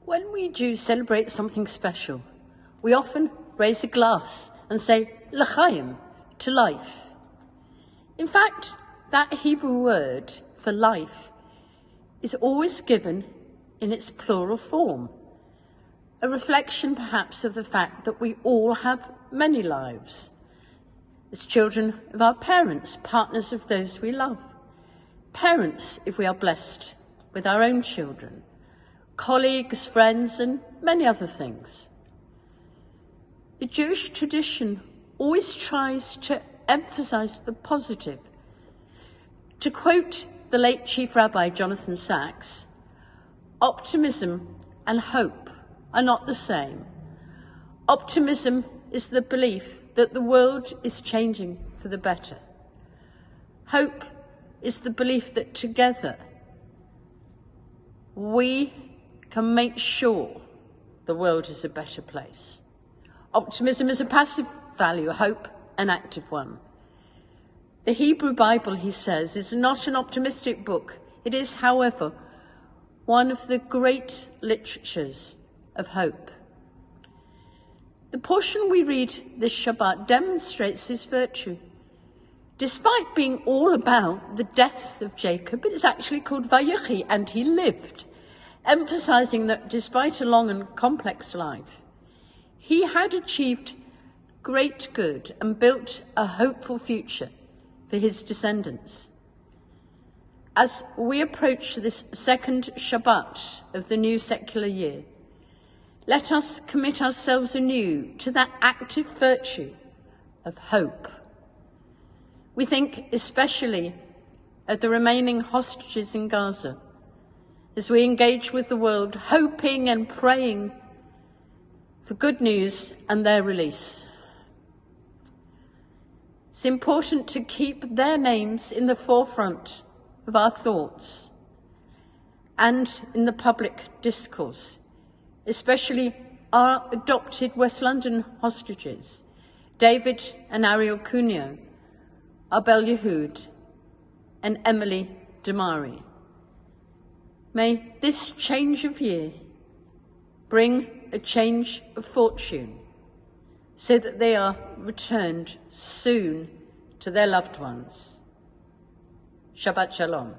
When we Jews celebrate something special, we often raise a glass and say, l'chaim, to life. In fact, that Hebrew word for life is always given in its plural form, a reflection perhaps of the fact that we all have many lives, as children of our parents, partners of those we love, parents if we are blessed with our own children, colleagues, friends, and many other things. The Jewish tradition always tries to emphasize the positive. To quote the late Chief Rabbi Jonathan Sachs, optimism and hope are not the same. Optimism is the belief that the world is changing for the better. Hope is the belief that together we can make sure the world is a better place. Optimism is a passive value, hope an active one. The Hebrew Bible, he says, is not an optimistic book. It is, however, one of the great literatures of hope. The portion we read this Shabbat demonstrates this virtue. Despite being all about the death of Jacob, it is actually called Vayechi, and he lived, emphasizing that despite a long and complex life, he had achieved great good and built a hopeful future for his descendants. As we approach this second Shabbat of the new secular year, let us commit ourselves anew to that active virtue of hope. We think especially of the remaining hostages in Gaza, as we engage with the world, hoping and praying for good news and their release. It's important to keep their names in the forefront of our thoughts and in the public discourse, especially our adopted West London hostages, David and Ariel Cuneo, Abel Yehud, and Emily Damari. May this change of year bring a change of fortune so that they are returned soon to their loved ones. Shabbat Shalom.